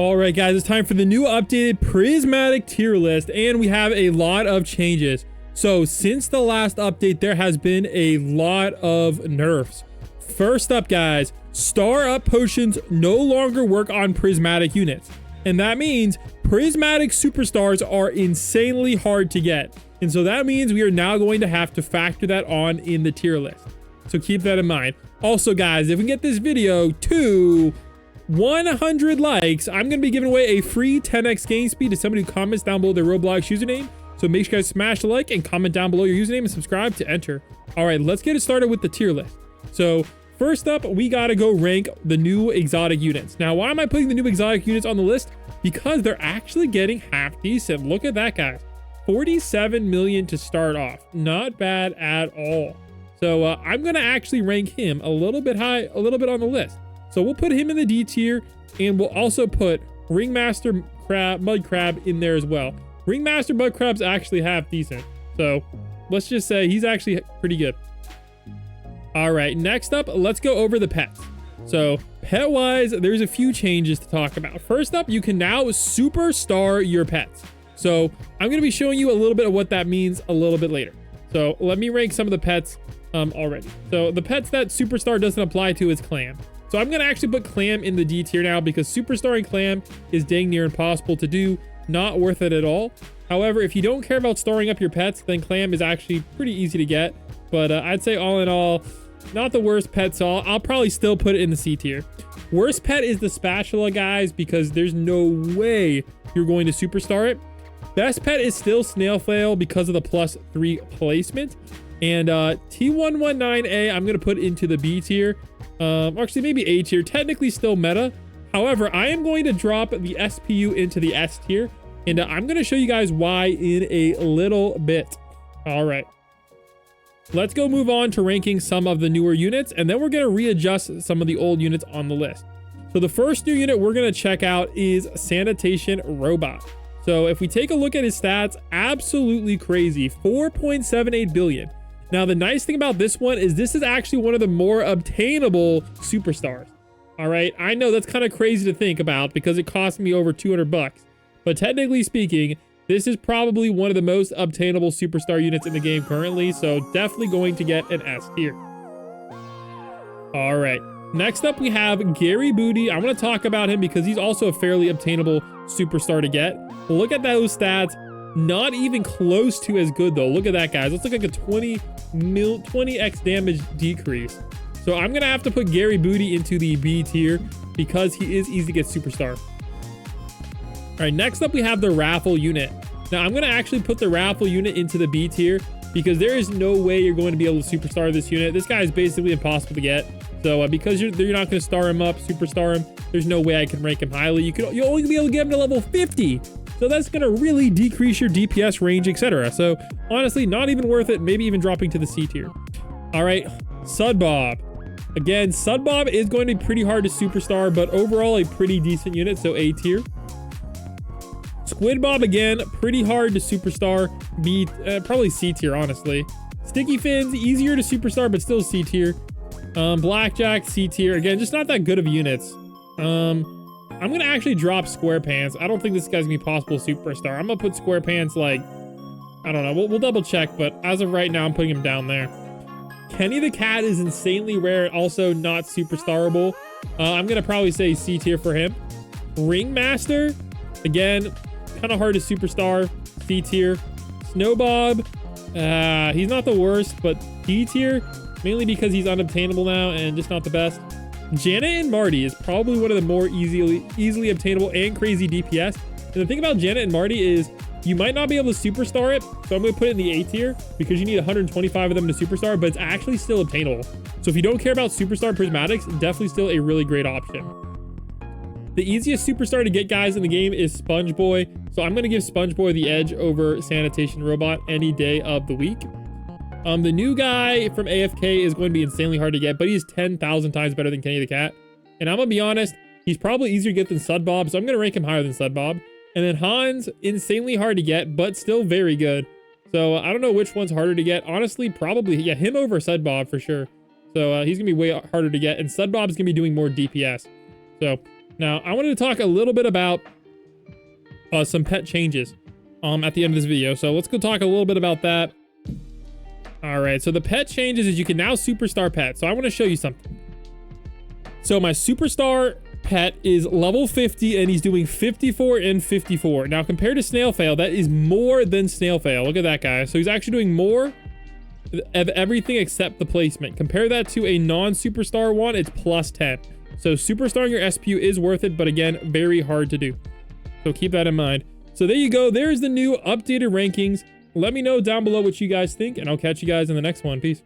All right, guys, it's time for the new updated Prismatic tier list, and we have a lot of changes. So since the last update, there has been a lot of nerfs. First up, guys, star up potions no longer work on prismatic units. And that means prismatic superstars are insanely hard to get. And so that means we are now going to have to factor that on in the tier list. So keep that in mind. Also, guys, if we get this video to 100 likes, I'm going to be giving away a free 10x game speed to somebody who comments down below their Roblox username. So make sure you guys smash the like and comment down below your username and subscribe to enter. All right, let's get it started with the tier list. So first up, we got to go rank the new exotic units. Now, why am I putting the new exotic units on the list? Because they're actually getting half decent. Look at that, guys. 47 million to start off. Not bad at all. So I'm going to actually rank him a little bit high, a little bit on the list. So we'll put him in the D tier, and we'll also put Ringmaster Mud Crab in there as well. Ringmaster Mud Crab's actually half decent. So let's just say he's actually pretty good. All right, next up, let's go over the pets. So pet-wise, there's a few changes to talk about. First up, you can now superstar your pets. So I'm going to be showing you a little bit of what that means a little bit later. So let me rank some of the pets already. So the pets that superstar doesn't apply to is Clam. So I'm going to actually put Clam in the D tier now because superstarring Clam is dang near impossible to do. Not worth it at all. However, if you don't care about storing up your pets, then Clam is actually pretty easy to get. But I'd say all in all, not the worst pet, so I'll probably still put it in the C tier. Worst pet is the spatula, guys, because there's no way you're going to superstar it. Best pet is still Snail Flail because of the +3 placement. And T119A, I'm going to put into the B tier. Actually, maybe A tier. Technically still meta. However, I am going to drop the SPU into the S tier. And I'm going to show you guys why in a little bit. All right. Let's go move on to ranking some of the newer units. And then we're going to readjust some of the old units on the list. So the first new unit we're going to check out is Sanitation Robot. So if we take a look at his stats, absolutely crazy. 4.78 billion. Now, the nice thing about this one is this is actually one of the more obtainable superstars. All right. I know that's kind of crazy to think about because it cost me over 200 bucks. But technically speaking, this is probably one of the most obtainable superstar units in the game currently. So definitely going to get an S tier. All right. Next up, we have Gary Booty. I want to talk about him because he's also a fairly obtainable superstar to get. Look at those stats. Not even close to as good, though. Look at that, guys. Let's look like a 20x damage decrease. So I'm going to have to put Gary Booty into the B tier because he is easy to get superstar. All right, next up, we have the Raffle unit. Now, I'm going to actually put the Raffle unit into the B tier because there is no way you're going to be able to superstar this unit. This guy is basically impossible to get. So because you're not going to star him up, superstar him, there's no way I can rank him highly. You'll only be able to get him to level 50. So that's going to really decrease your DPS range, etc. So honestly, not even worth it. Maybe even dropping to the C tier. All right, Sudbob. Again, Sudbob is going to be pretty hard to superstar, but overall a pretty decent unit. So A tier. Squidbob, again, pretty hard to superstar. B, probably C tier, honestly. Sticky Fins, easier to superstar, but still C tier. Blackjack, C tier. Again, just not that good of units. I'm going to actually drop SquarePants. I don't think this guy's going to be possible superstar. I'm going to put SquarePants like, I don't know. We'll double check, but as of right now, I'm putting him down there. Kenny the Cat is insanely rare and also not superstarable. I'm going to probably say C tier for him. Ringmaster, again, kind of hard to superstar. C tier. Snowbob, he's not the worst, but D tier, mainly because he's unobtainable now and just not the best. Janet and Marty is probably one of the more easily obtainable and crazy DPS. And the thing about Janet and Marty is you might not be able to superstar it. So I'm going to put it in the A tier because you need 125 of them to superstar, but it's actually still obtainable. So if you don't care about superstar prismatics, definitely still a really great option. The easiest superstar to get, guys, in the game is Spongebob. So I'm going to give Spongebob the edge over Sanitation Robot any day of the week. The new guy from AFK is going to be insanely hard to get, but he's 10,000 times better than Kenny the Cat. And I'm going to be honest, he's probably easier to get than Sudbob, so I'm going to rank him higher than Sudbob. And then Hans, insanely hard to get, but still very good. So I don't know which one's harder to get. Honestly, probably, yeah, him over Sudbob for sure. So he's going to be way harder to get, and Sudbob's going to be doing more DPS. So Now, I wanted to talk a little bit about some pet changes at the end of this video. So let's go talk a little bit about that. All right, so the pet changes is you can now superstar pet. So I want to show you something. So my superstar pet is level 50 and he's doing 54 and 54. Now compared to Snailfail, that is more than Snailfail. Look at that guy. So he's actually doing more of everything except the placement. Compare that to a non-superstar one, it's plus 10. So superstarring your SPU is worth it, but again, very hard to do. So keep that in mind. So there you go. There's the new updated rankings. Let me know down below what you guys think, and I'll catch you guys in the next one. Peace.